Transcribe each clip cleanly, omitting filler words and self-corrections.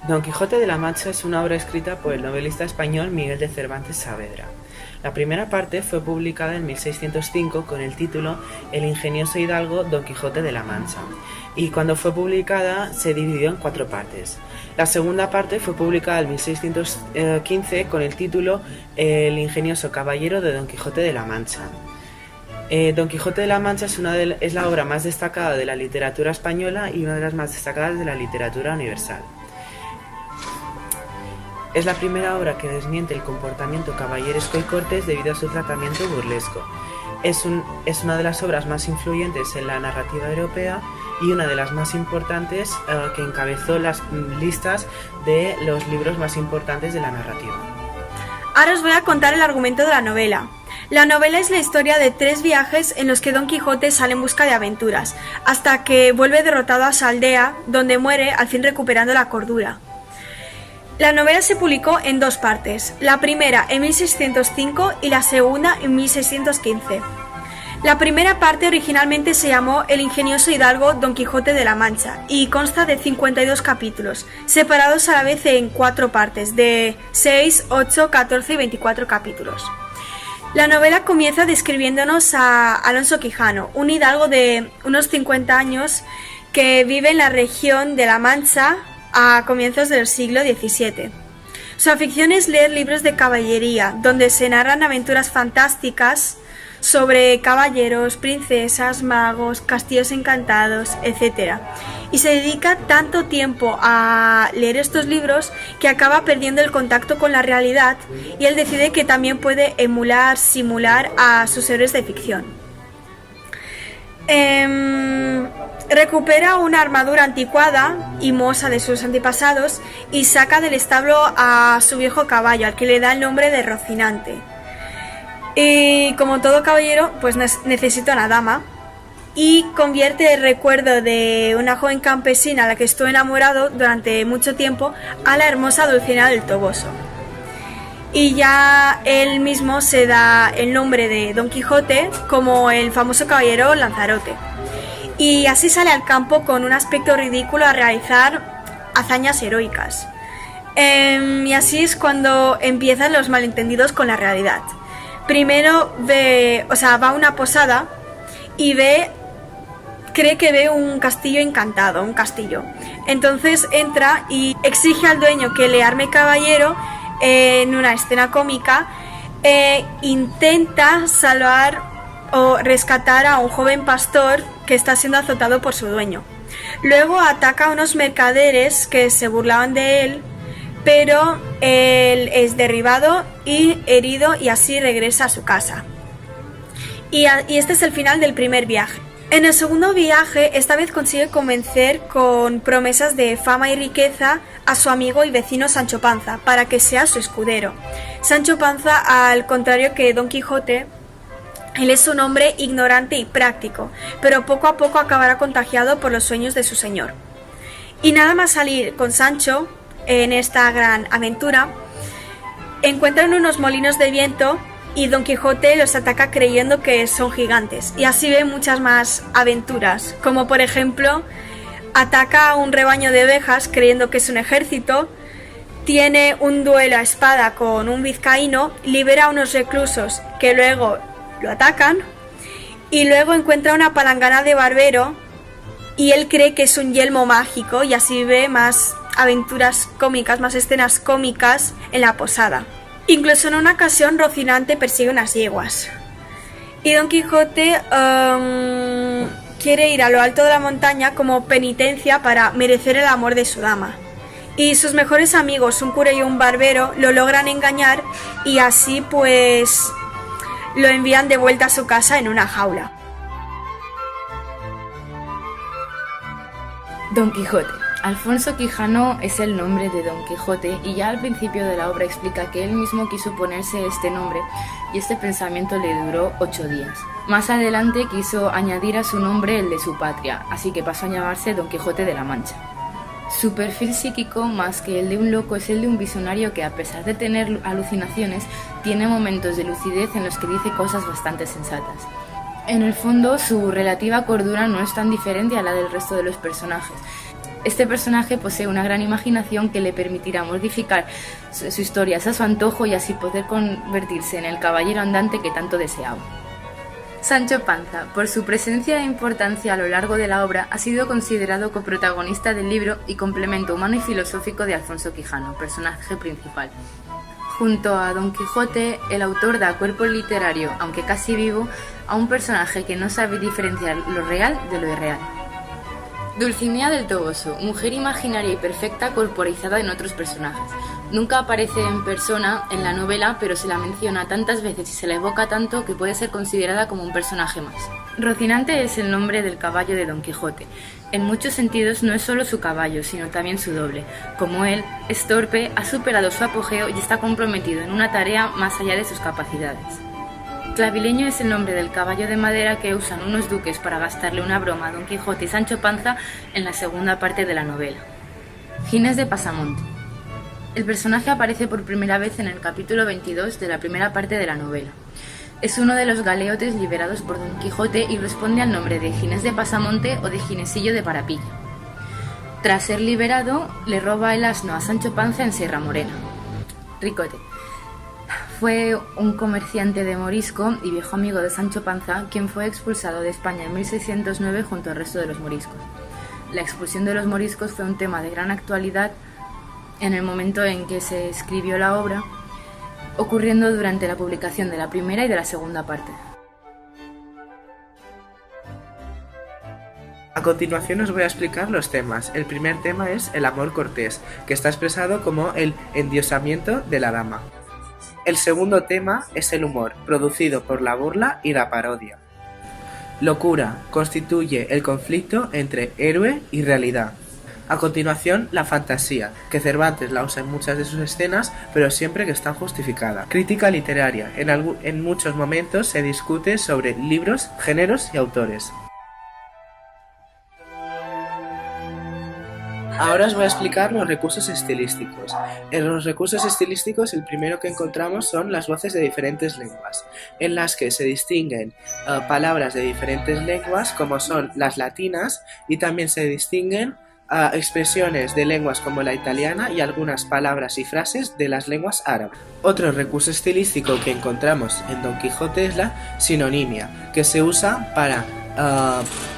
Don Quijote de la Mancha es una obra escrita por el novelista español Miguel de Cervantes Saavedra. La primera parte fue publicada en 1605 con el título El ingenioso hidalgo Don Quijote de la Mancha, y cuando fue publicada se dividió en 4 partes. La segunda parte fue publicada en 1615 con el título El ingenioso caballero de Don Quijote de la Mancha. Don Quijote de la Mancha es la obra más destacada de la literatura española y una de las más destacadas de la literatura universal. Es la primera obra que desmiente el comportamiento caballeresco y cortés debido a su tratamiento burlesco. Es una de las obras más influyentes en la narrativa europea y una de las más importantes que encabezó las listas de los libros más importantes de la narrativa. Ahora os voy a contar el argumento de la novela. La novela es la historia de 3 viajes en los que Don Quijote sale en busca de aventuras, hasta que vuelve derrotado a su aldea, donde muere, al fin recuperando la cordura. La novela se publicó en 2 partes, la primera en 1605 y la segunda en 1615. La primera parte originalmente se llamó El ingenioso hidalgo Don Quijote de la Mancha y consta de 52 capítulos, separados a la vez en 4 partes, de 6, 8, 14 y 24 capítulos. La novela comienza describiéndonos a Alonso Quijano, un hidalgo de unos 50 años que vive en la región de La Mancha a comienzos del siglo XVII. Su afición es leer libros de caballería, donde se narran aventuras fantásticas sobre caballeros, princesas, magos, castillos encantados, etc. Y se dedica tanto tiempo a leer estos libros que acaba perdiendo el contacto con la realidad y él decide que también puede simular a sus héroes de ficción. Recupera una armadura anticuada y mohosa de sus antepasados y saca del establo a su viejo caballo, al que le da el nombre de Rocinante. Y como todo caballero, pues necesita una dama y convierte el recuerdo de una joven campesina a la que estuvo enamorado durante mucho tiempo a la hermosa Dulcinea del Toboso. Y ya él mismo se da el nombre de Don Quijote como el famoso caballero Lanzarote. Y así sale al campo con un aspecto ridículo a realizar hazañas heroicas. Y así es cuando empiezan los malentendidos con la realidad. Primero va a una posada y cree que ve un castillo encantado, un castillo. Entonces entra y exige al dueño que le arme caballero en una escena cómica e intenta salvar o rescatar a un joven pastor que está siendo azotado por su dueño. Luego ataca a unos mercaderes que se burlaban de él, pero él es derribado y herido y así regresa a su casa. Y este es el final del primer viaje. En el segundo viaje, esta vez consigue convencer con promesas de fama y riqueza a su amigo y vecino Sancho Panza para que sea su escudero. Sancho Panza, al contrario que Don Quijote, él es un hombre ignorante y práctico, pero poco a poco acabará contagiado por los sueños de su señor. Y nada más salir con Sancho en esta gran aventura, encuentran unos molinos de viento y Don Quijote los ataca creyendo que son gigantes. Y así ve muchas más aventuras, como por ejemplo, ataca a un rebaño de ovejas creyendo que es un ejército, tiene un duelo a espada con un vizcaíno, libera a unos reclusos que luego lo atacan y luego encuentra una palangana de barbero y él cree que es un yelmo mágico y así ve más aventuras cómicas, más escenas cómicas en la posada. Incluso en una ocasión Rocinante persigue unas yeguas y Don Quijote quiere ir a lo alto de la montaña como penitencia para merecer el amor de su dama. Y sus mejores amigos, un cura y un barbero, lo logran engañar y así pues lo envían de vuelta a su casa en una jaula. Don Quijote. Alfonso Quijano es el nombre de Don Quijote y ya al principio de la obra explica que él mismo quiso ponerse este nombre y este pensamiento le duró 8 días. Más adelante quiso añadir a su nombre el de su patria, así que pasó a llamarse Don Quijote de la Mancha. Su perfil psíquico, más que el de un loco, es el de un visionario que, a pesar de tener alucinaciones, tiene momentos de lucidez en los que dice cosas bastante sensatas. En el fondo, su relativa cordura no es tan diferente a la del resto de los personajes. Este personaje posee una gran imaginación que le permitirá modificar su historia a su antojo y así poder convertirse en el caballero andante que tanto deseaba. Sancho Panza, por su presencia e importancia a lo largo de la obra, ha sido considerado coprotagonista del libro y complemento humano y filosófico de Alfonso Quijano, personaje principal. Junto a Don Quijote, el autor da cuerpo literario, aunque casi vivo, a un personaje que no sabe diferenciar lo real de lo irreal. Dulcinea del Toboso, mujer imaginaria y perfecta corporizada en otros personajes. Nunca aparece en persona en la novela, pero se la menciona tantas veces y se la evoca tanto que puede ser considerada como un personaje más. Rocinante es el nombre del caballo de Don Quijote. En muchos sentidos no es solo su caballo, sino también su doble. Como él, es torpe, ha superado su apogeo y está comprometido en una tarea más allá de sus capacidades. Clavileño es el nombre del caballo de madera que usan unos duques para gastarle una broma a Don Quijote y Sancho Panza en la segunda parte de la novela. Ginés de Pasamonte. El personaje aparece por primera vez en el capítulo 22 de la primera parte de la novela. Es uno de los galeotes liberados por Don Quijote y responde al nombre de Ginés de Pasamonte o de Ginesillo de Parapilla. Tras ser liberado, le roba el asno a Sancho Panza en Sierra Morena. Ricote. Fue un comerciante de morisco y viejo amigo de Sancho Panza, quien fue expulsado de España en 1609 junto al resto de los moriscos. La expulsión de los moriscos fue un tema de gran actualidad en el momento en que se escribió la obra, ocurriendo durante la publicación de la primera y de la segunda parte. A continuación os voy a explicar los temas. El primer tema es el amor cortés, que está expresado como el endiosamiento de la dama. El segundo tema es el humor, producido por la burla y la parodia. Locura constituye el conflicto entre héroe y realidad. A continuación, la fantasía, que Cervantes la usa en muchas de sus escenas, pero siempre que está justificada. Crítica literaria. En muchos momentos se discute sobre libros, géneros y autores. Ahora os voy a explicar los recursos estilísticos. En los recursos estilísticos, el primero que encontramos son las voces de diferentes lenguas, en las que se distinguen palabras de diferentes lenguas, como son las latinas, y también se distinguen expresiones de lenguas como la italiana y algunas palabras y frases de las lenguas árabes. Otro recurso estilístico que encontramos en Don Quijote es la sinonimia, que se usa para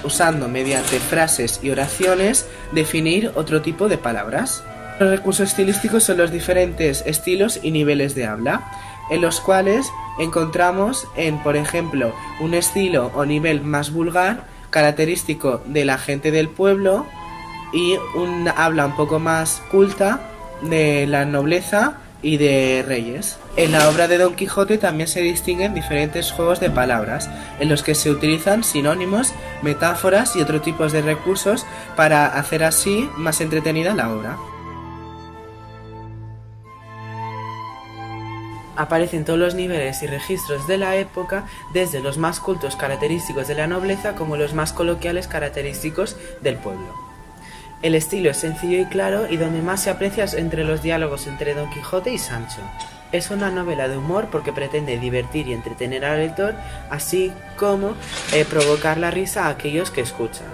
usando mediante frases y oraciones definir otro tipo de palabras. Los recursos estilísticos son los diferentes estilos y niveles de habla, en los cuales encontramos por ejemplo, un estilo o nivel más vulgar, característico de la gente del pueblo, y un habla un poco más culta de la nobleza y de reyes. En la obra de Don Quijote también se distinguen diferentes juegos de palabras, en los que se utilizan sinónimos, metáforas y otros tipos de recursos para hacer así más entretenida la obra. Aparecen todos los niveles y registros de la época, desde los más cultos característicos de la nobleza como los más coloquiales característicos del pueblo. El estilo es sencillo y claro, y donde más se aprecia es entre los diálogos entre Don Quijote y Sancho. Es una novela de humor porque pretende divertir y entretener al lector, así como provocar la risa a aquellos que escuchan.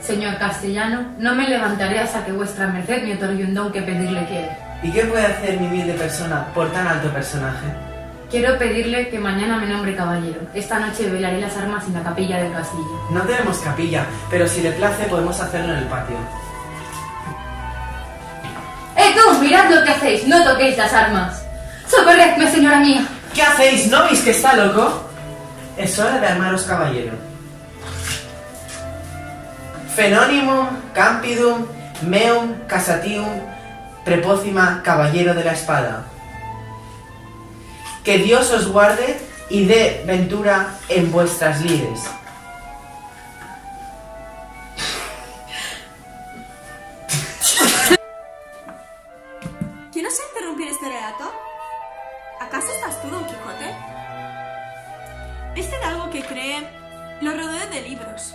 Señor Castellano, no me levantaré hasta que vuestra merced me otorgue un don que pedirle quiere. ¿Y qué puede hacer mi humilde persona por tan alto personaje? Quiero pedirle que mañana me nombre caballero. Esta noche velaré las armas en la capilla del castillo. No tenemos capilla, pero si le place podemos hacerlo en el patio. ¡Tú! ¡Mirad lo que hacéis! ¡No toquéis las armas! ¡Socorredme, señora mía! ¿Qué hacéis? ¿No veis que está loco? Es hora de armaros caballero. Fenónimum, campidum, meum, casatium, prepócima, caballero de la espada. Que Dios os guarde y dé ventura en vuestras lides. ¿Quién interrumpir este relato? ¿Acaso estás tú, Don Quijote? Este hidalgo que cree lo rodeé de libros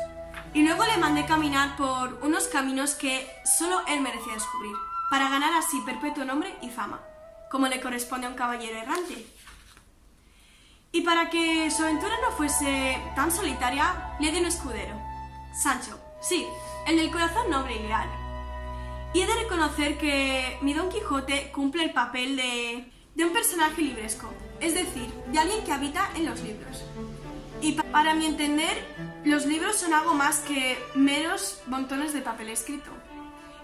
y luego le mandé caminar por unos caminos que solo él merecía descubrir, para ganar así perpetuo nombre y fama, como le corresponde a un caballero errante. Y para que su aventura no fuese tan solitaria, le di un escudero, Sancho, sí, el del corazón noble y leal. Y he de reconocer que mi Don Quijote cumple el papel de un personaje libresco, es decir, de alguien que habita en los libros. Y para mi entender, los libros son algo más que meros montones de papel escrito.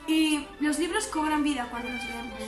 Y los libros cobran vida cuando los leemos.